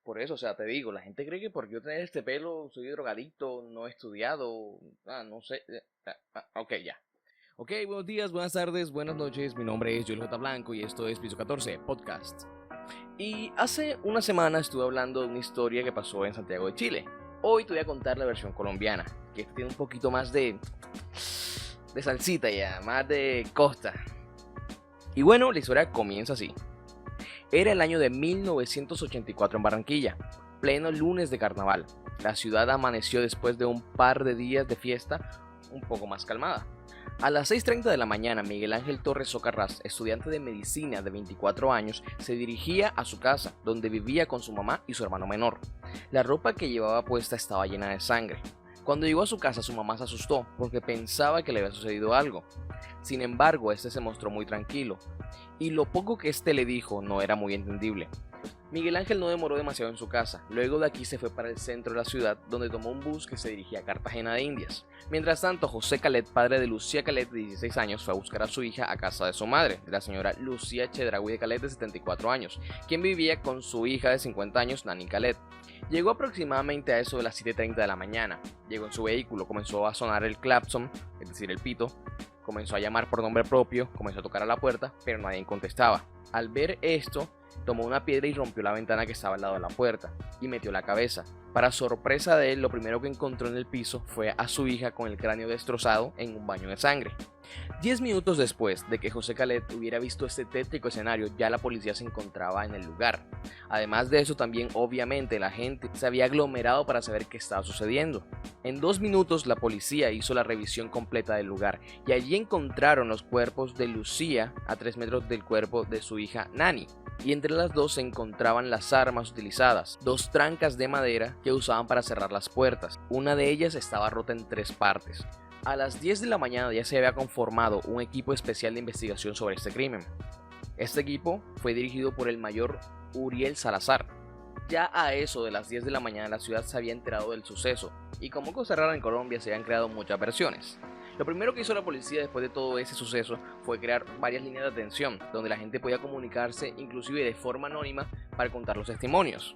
Por eso, o sea, te digo, la gente cree que por yo tener este pelo soy drogadicto, no he estudiado, no sé. Ok, ya. Ok, buenos días, buenas tardes, buenas noches. Mi nombre es Joel J. Blanco y esto es Piso 14 Podcast. Y hace una semana estuve hablando de una historia que pasó en Santiago de Chile. Hoy te voy a contar la versión colombiana, que tiene un poquito más de salsita ya, más de costa. Y bueno, la historia comienza así. Era el año de 1984 en Barranquilla, pleno lunes de carnaval. La ciudad amaneció después de un par de días de fiesta un poco más calmada. A las 6:30 de la mañana, Miguel Ángel Torres Socarrás, estudiante de medicina de 24 años, se dirigía a su casa, donde vivía con su mamá y su hermano menor. La ropa que llevaba puesta estaba llena de sangre. Cuando llegó a su casa, su mamá se asustó porque pensaba que le había sucedido algo. Sin embargo, este se mostró muy tranquilo, y lo poco que este le dijo no era muy entendible. Miguel Ángel no demoró demasiado en su casa. Luego de aquí se fue para el centro de la ciudad, donde tomó un bus que se dirigía a Cartagena de Indias. Mientras tanto, José Calet, padre de Lucía Calet de 16 años, fue a buscar a su hija a casa de su madre, la señora Lucía Chedraui de Calet de 74 años, quien vivía con su hija de 50 años, Nani Calet. Llegó aproximadamente a eso de las 7:30 de la mañana. Llegó en su vehículo, comenzó a sonar el clapson, es decir, el pito. Comenzó a llamar por nombre propio, comenzó a tocar a la puerta, pero nadie contestaba. Al ver esto, tomó una piedra y rompió la ventana que estaba al lado de la puerta, y metió la cabeza. Para sorpresa de él, lo primero que encontró en el piso fue a su hija con el cráneo destrozado en un baño de sangre. 10 minutos después de que José Calet hubiera visto este tétrico escenario, ya la policía se encontraba en el lugar. Además de eso, también obviamente la gente se había aglomerado para saber qué estaba sucediendo. En 2 minutos la policía hizo la revisión completa del lugar y allí encontraron los cuerpos de Lucía a 3 metros del cuerpo de su hija Nani. Y entre las dos se encontraban las armas utilizadas, 2 trancas de madera que usaban para cerrar las puertas. Una de ellas estaba rota en 3 partes. A las 10 de la mañana ya se había conformado un equipo especial de investigación sobre este crimen. Este equipo fue dirigido por el mayor Uriel Salazar. Ya a eso de las 10 de la mañana la ciudad se había enterado del suceso, y como cosa rara en Colombia se habían creado muchas versiones. Lo primero que hizo la policía después de todo ese suceso fue crear varias líneas de atención, donde la gente podía comunicarse inclusive de forma anónima para contar los testimonios.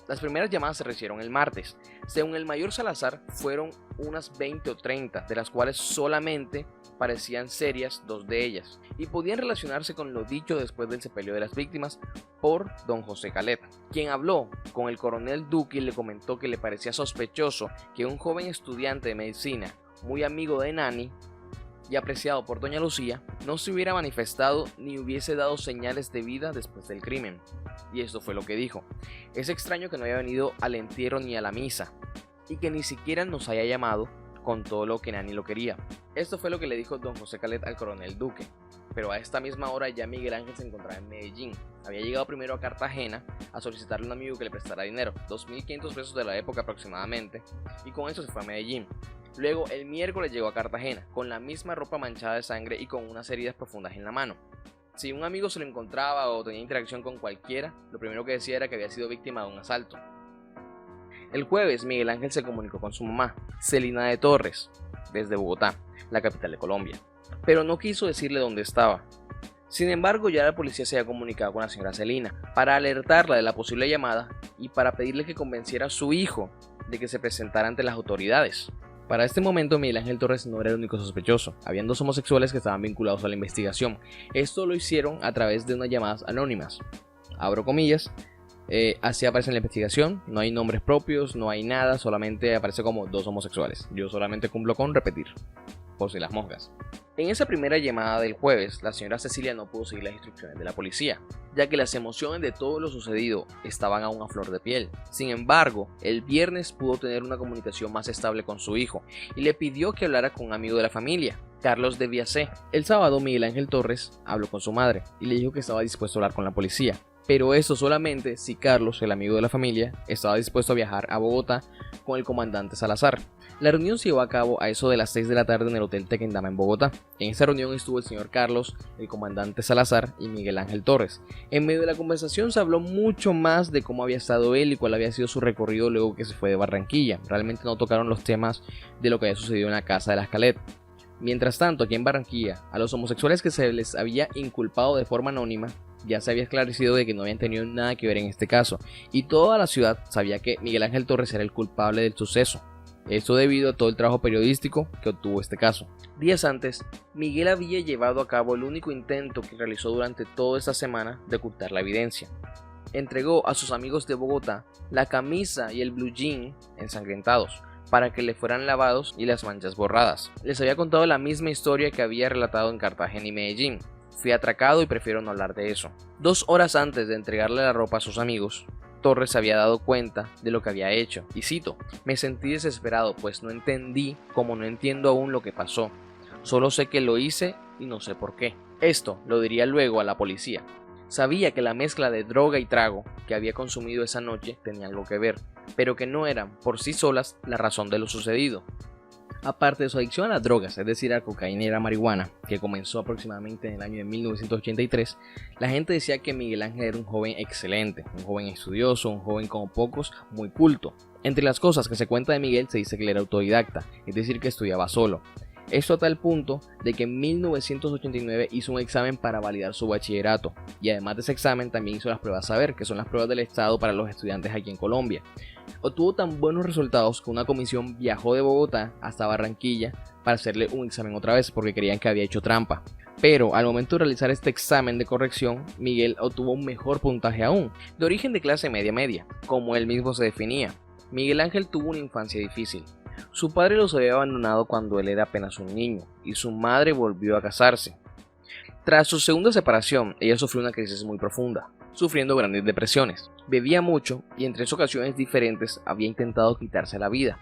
Las primeras llamadas se recibieron el martes. Según el mayor Salazar, fueron unas 20 o 30, de las cuales solamente parecían serias 2 de ellas, y podían relacionarse con lo dicho después del sepelio de las víctimas por don José Calet, quien habló con el coronel Duque y le comentó que le parecía sospechoso que un joven estudiante de medicina, muy amigo de Nani y apreciado por doña Lucía, no se hubiera manifestado ni hubiese dado señales de vida después del crimen. Y esto fue lo que dijo: es extraño que no haya venido al entierro ni a la misa, y que ni siquiera nos haya llamado con todo lo que Nani lo quería. Esto fue lo que le dijo don José Calet al coronel Duque. Pero a esta misma hora ya Miguel Ángel se encontraba en Medellín. Había llegado primero a Cartagena a solicitarle a un amigo que le prestara dinero, 2.500 pesos de la época aproximadamente, y con eso se fue a Medellín. Luego el miércoles llegó a Cartagena, con la misma ropa manchada de sangre y con unas heridas profundas en la mano. Si un amigo se lo encontraba o tenía interacción con cualquiera, lo primero que decía era que había sido víctima de un asalto. El jueves Miguel Ángel se comunicó con su mamá, Celina de Torres, desde Bogotá, la capital de Colombia, pero no quiso decirle dónde estaba. Sin embargo, ya la policía se había comunicado con la señora Celina para alertarla de la posible llamada y para pedirle que convenciera a su hijo de que se presentara ante las autoridades. Para este momento Miguel Ángel Torres no era el único sospechoso. Habían 2 homosexuales que estaban vinculados a la investigación. Esto lo hicieron a través de unas llamadas anónimas. Abro comillas. Así aparece en la investigación. No hay nombres propios, no hay nada. Solamente aparece como 2 homosexuales. Yo solamente cumplo con repetir, por si las moscas. En esa primera llamada del jueves, la señora Cecilia no pudo seguir las instrucciones de la policía, ya que las emociones de todo lo sucedido estaban aún a flor de piel. Sin embargo, el viernes pudo tener una comunicación más estable con su hijo y le pidió que hablara con un amigo de la familia, Carlos de Viacé. El sábado, Miguel Ángel Torres habló con su madre y le dijo que estaba dispuesto a hablar con la policía, pero eso solamente si Carlos, el amigo de la familia, estaba dispuesto a viajar a Bogotá con el comandante Salazar. La reunión se llevó a cabo a eso de las 6 de la tarde en el Hotel Tequendama en Bogotá. En esa reunión estuvo el señor Carlos, el comandante Salazar y Miguel Ángel Torres. En medio de la conversación se habló mucho más de cómo había estado él y cuál había sido su recorrido luego que se fue de Barranquilla. Realmente no tocaron los temas de lo que había sucedido en la casa de las Calet. Mientras tanto, aquí en Barranquilla, a los homosexuales que se les había inculpado de forma anónima, ya se había esclarecido de que no habían tenido nada que ver en este caso, y toda la ciudad sabía que Miguel Ángel Torres era el culpable del suceso. Esto debido a todo el trabajo periodístico que obtuvo este caso. Días antes, Miguel había llevado a cabo el único intento que realizó durante toda esta semana de ocultar la evidencia. Entregó a sus amigos de Bogotá la camisa y el blue jean ensangrentados para que le fueran lavados y las manchas borradas. Les había contado la misma historia que había relatado en Cartagena y Medellín. Fui atracado y prefiero no hablar de eso. 2 horas antes de entregarle la ropa a sus amigos, Torres se había dado cuenta de lo que había hecho, y cito: "Me sentí desesperado, pues no entendí, como no entiendo aún lo que pasó. Solo sé que lo hice y no sé por qué". Esto lo diría luego a la policía. Sabía que la mezcla de droga y trago que había consumido esa noche tenía algo que ver, pero que no eran por sí solas la razón de lo sucedido. Aparte de su adicción a las drogas, es decir, a cocaína y a la marihuana, que comenzó aproximadamente en el año de 1983, la gente decía que Miguel Ángel era un joven excelente, un joven estudioso, un joven como pocos, muy culto. Entre las cosas que se cuenta de Miguel se dice que él era autodidacta, es decir, que estudiaba solo. Esto a tal punto de que en 1989 hizo un examen para validar su bachillerato, y además de ese examen también hizo las pruebas Saber, que son las pruebas del Estado para los estudiantes aquí en Colombia. Obtuvo tan buenos resultados que una comisión viajó de Bogotá hasta Barranquilla para hacerle un examen otra vez porque creían que había hecho trampa. Pero al momento de realizar este examen de corrección, Miguel obtuvo un mejor puntaje aún, de origen de clase media, como él mismo se definía. Miguel Ángel tuvo una infancia difícil. Su padre los había abandonado cuando él era apenas un niño, y su madre volvió a casarse. Tras su segunda separación, ella sufrió una crisis muy profunda, sufriendo grandes depresiones. Bebía mucho y en 3 ocasiones diferentes había intentado quitarse la vida,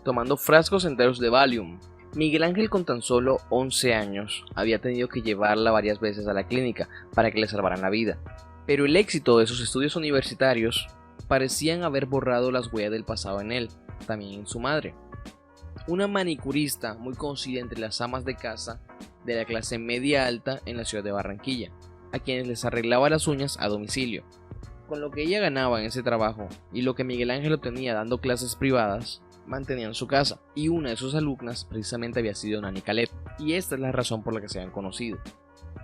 tomando frascos enteros de Valium. Miguel Ángel, con tan solo 11 años, había tenido que llevarla varias veces a la clínica para que le salvaran la vida. Pero el éxito de sus estudios universitarios parecían haber borrado las huellas del pasado en él, también en su madre. Una manicurista muy conocida entre las amas de casa de la clase media alta en la ciudad de Barranquilla, a quienes les arreglaba las uñas a domicilio. Con lo que ella ganaba en ese trabajo y lo que Miguel Ángel obtenía dando clases privadas, mantenían su casa, y una de sus alumnas precisamente había sido Nani Calet, y esta es la razón por la que se habían conocido.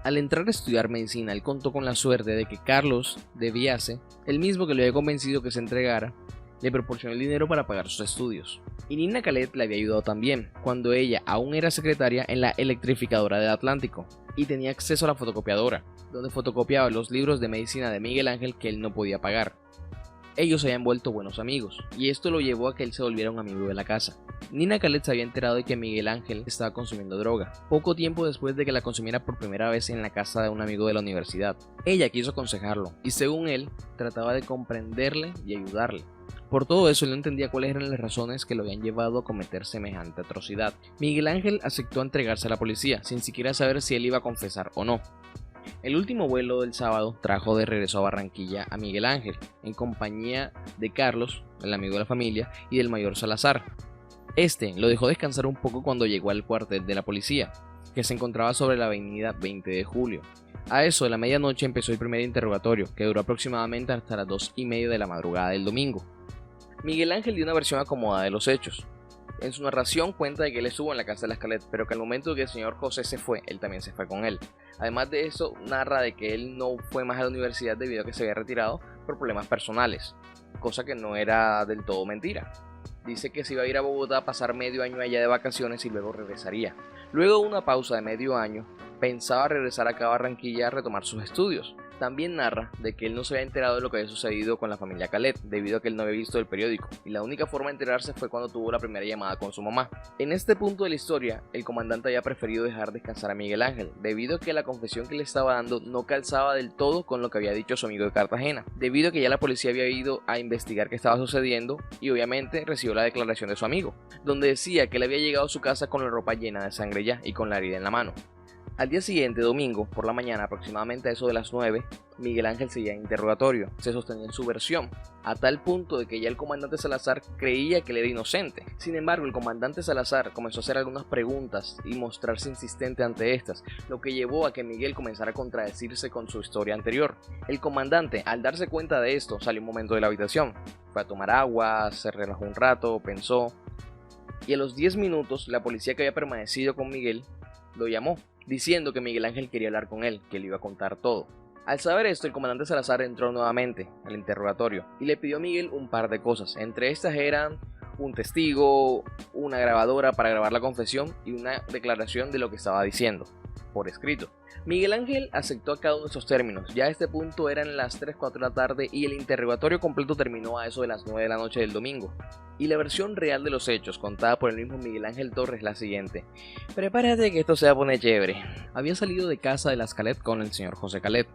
Al entrar a estudiar medicina, él contó con la suerte de que Carlos de Viase, el mismo que le había convencido que se entregara, le proporcionó el dinero para pagar sus estudios. Y Nina Calet le había ayudado también, cuando ella aún era secretaria en la electrificadora del Atlántico, y tenía acceso a la fotocopiadora, donde fotocopiaba los libros de medicina de Miguel Ángel que él no podía pagar. Ellos se habían vuelto buenos amigos, y esto lo llevó a que él se volviera un amigo de la casa. Nina Calet se había enterado de que Miguel Ángel estaba consumiendo droga, poco tiempo después de que la consumiera por primera vez en la casa de un amigo de la universidad. Ella quiso aconsejarlo, y según él, trataba de comprenderle y ayudarle. Por todo eso, él no entendía cuáles eran las razones que lo habían llevado a cometer semejante atrocidad. Miguel Ángel aceptó entregarse a la policía, sin siquiera saber si él iba a confesar o no. El último vuelo del sábado trajo de regreso a Barranquilla a Miguel Ángel, en compañía de Carlos, el amigo de la familia, y del mayor Salazar. Este lo dejó descansar un poco cuando llegó al cuartel de la policía, que se encontraba sobre la avenida 20 de Julio. A eso de la medianoche empezó el primer interrogatorio, que duró aproximadamente hasta las 2:30 de la madrugada del domingo. Miguel Ángel dio una versión acomodada de los hechos. En su narración cuenta de que él estuvo en la casa de la Escalet, pero que al momento de que el señor José se fue, él también se fue con él. Además de eso, narra de que él no fue más a la universidad debido a que se había retirado por problemas personales, cosa que no era del todo mentira. Dice que se iba a ir a Bogotá a pasar medio año allá de vacaciones y luego regresaría. Luego de una pausa de medio año, pensaba regresar acá a Barranquilla a retomar sus estudios. También narra de que él no se había enterado de lo que había sucedido con la familia Calet, debido a que él no había visto el periódico, y la única forma de enterarse fue cuando tuvo la primera llamada con su mamá. En este punto de la historia, el comandante había preferido dejar descansar a Miguel Ángel, debido a que la confesión que le estaba dando no calzaba del todo con lo que había dicho su amigo de Cartagena, debido a que ya la policía había ido a investigar qué estaba sucediendo, y obviamente recibió la declaración de su amigo, donde decía que él había llegado a su casa con la ropa llena de sangre ya, y con la herida en la mano. Al día siguiente, domingo, por la mañana, aproximadamente a eso de las 9, Miguel Ángel seguía en interrogatorio, se sostenía en su versión, a tal punto de que ya el comandante Salazar creía que él era inocente. Sin embargo, el comandante Salazar comenzó a hacer algunas preguntas y mostrarse insistente ante estas, lo que llevó a que Miguel comenzara a contradecirse con su historia anterior. El comandante, al darse cuenta de esto, salió un momento de la habitación, fue a tomar agua, se relajó un rato, pensó, y a los 10 minutos, la policía que había permanecido con Miguel lo llamó, diciendo que Miguel Ángel quería hablar con él, que le iba a contar todo. Al saber esto, el comandante Salazar entró nuevamente al interrogatorio y le pidió a Miguel un par de cosas. Entre estas eran un testigo, una grabadora para grabar la confesión y una declaración de lo que estaba diciendo, por escrito. Miguel Ángel aceptó a cada uno de esos términos. Ya a este punto eran las 3-4 de la tarde y el interrogatorio completo terminó a eso de las 9 de la noche del domingo. Y la versión real de los hechos, contada por el mismo Miguel Ángel Torres, es la siguiente. Prepárate que esto se va a poner chévere. Había salido de casa de las Calet con el señor José Calet,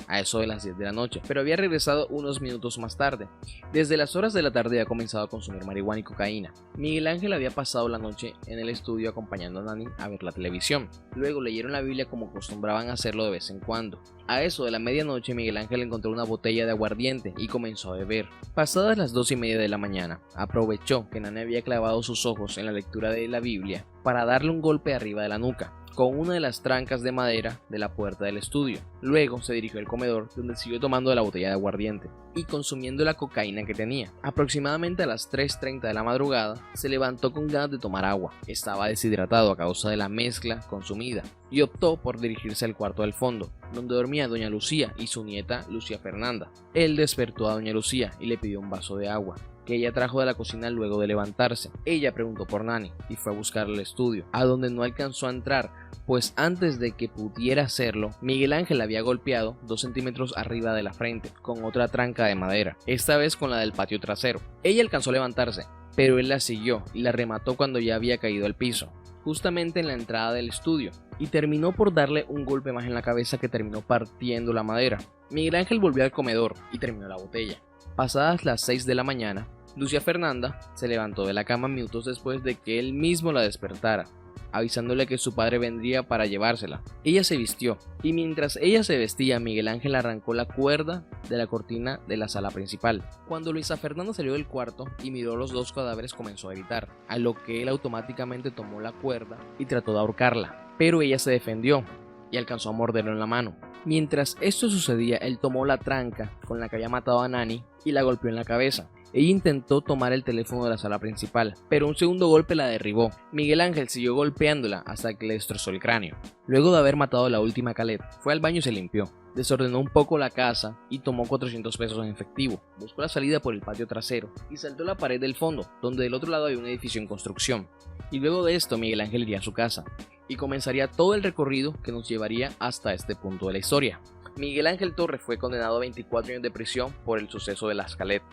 a eso de las 10 de la noche, pero había regresado unos minutos más tarde. Desde las horas de la tarde había comenzado a consumir marihuana y cocaína. Miguel Ángel había pasado la noche en el estudio acompañando a Nani a ver la televisión. Luego leyeron la Biblia como acostumbraban a hacerlo de vez en cuando. A eso de la medianoche, Miguel Ángel encontró una botella de aguardiente y comenzó a beber. Pasadas las 2:30 de la mañana, aprovechó que Nani había clavado sus ojos en la lectura de la Biblia para darle un golpe arriba de la nuca con una de las trancas de madera de la puerta del estudio. Luego se dirigió al comedor, donde siguió tomando de la botella de aguardiente y consumiendo la cocaína que tenía. Aproximadamente a las 3:30 de la madrugada, se levantó con ganas de tomar agua. Estaba deshidratado a causa de la mezcla consumida y optó por dirigirse al cuarto del fondo, donde dormía doña Lucía y su nieta Lucia Fernanda. Él despertó a doña Lucía y le pidió un vaso de agua, que ella trajo de la cocina luego de levantarse. Ella preguntó por Nani y fue a buscarla al estudio, a donde no alcanzó a entrar, pues antes de que pudiera hacerlo, Miguel Ángel la había golpeado 2 centímetros arriba de la frente, con otra tranca de madera, esta vez con la del patio trasero. Ella alcanzó a levantarse, pero él la siguió y la remató cuando ya había caído al piso, justamente en la entrada del estudio, y terminó por darle un golpe más en la cabeza que terminó partiendo la madera. Miguel Ángel volvió al comedor y terminó la botella. Pasadas las 6 de la mañana, Lucia Fernanda se levantó de la cama minutos después de que él mismo la despertara, avisándole que su padre vendría para llevársela. Ella se vistió, y mientras ella se vestía, Miguel Ángel arrancó la cuerda de la cortina de la sala principal. Cuando Luisa Fernanda salió del cuarto y miró los 2 cadáveres, comenzó a gritar, a lo que él automáticamente tomó la cuerda y trató de ahorcarla, pero ella se defendió y alcanzó a morderlo en la mano. Mientras esto sucedía, él tomó la tranca con la que había matado a Nani y la golpeó en la cabeza. Ella intentó tomar el teléfono de la sala principal, pero un segundo golpe la derribó. Miguel Ángel siguió golpeándola hasta que le destrozó el cráneo. Luego de haber matado a la última Calet, fue al baño y se limpió. Desordenó un poco la casa y tomó 400 pesos en efectivo. Buscó la salida por el patio trasero y saltó la pared del fondo, donde del otro lado había un edificio en construcción. Y luego de esto, Miguel Ángel iría a su casa y comenzaría todo el recorrido que nos llevaría hasta este punto de la historia. Miguel Ángel Torres fue condenado a 24 años de prisión por el suceso de las Calet,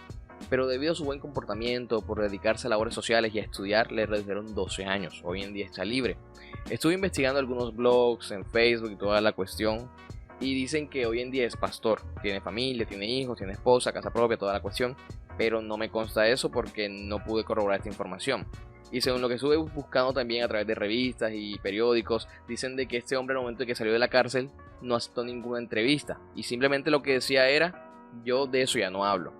pero debido a su buen comportamiento, por dedicarse a labores sociales y a estudiar, le redujeron 12 años. Hoy en día está libre. Estuve investigando algunos blogs en Facebook y toda la cuestión, y dicen que hoy en día es pastor. Tiene familia, tiene hijos, tiene esposa, casa propia, toda la cuestión, pero no me consta eso porque no pude corroborar esta información. Y según lo que estuve buscando también a través de revistas y periódicos, dicen de que este hombre al momento de que salió de la cárcel no aceptó ninguna entrevista y simplemente lo que decía era: yo de eso ya no hablo.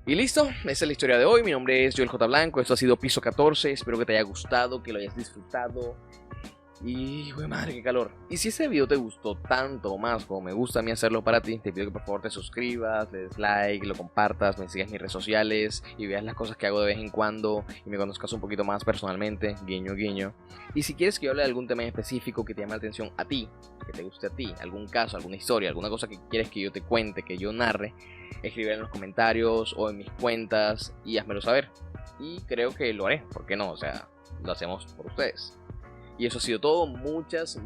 Y listo, esa es la historia de hoy. Mi nombre es Joel J. Blanco, esto ha sido Piso 14, espero que te haya gustado, que lo hayas disfrutado. Y, güey, madre, qué calor. Y si este video te gustó tanto o más como me gusta a mí hacerlo para ti, te pido que por favor te suscribas, le des like, lo compartas, me sigas en mis redes sociales y veas las cosas que hago de vez en cuando y me conozcas un poquito más personalmente, guiño, guiño. Y si quieres que yo hable de algún tema en específico que te llame la atención a ti, que te guste a ti, algún caso, alguna historia, alguna cosa que quieres que yo te cuente, que yo narre, escribe en los comentarios o en mis cuentas y házmelo saber. Y creo que lo haré, ¿por qué no? O sea, lo hacemos por ustedes. Y eso ha sido todo. Muchas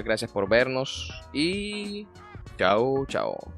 gracias por vernos. Y chao, chao.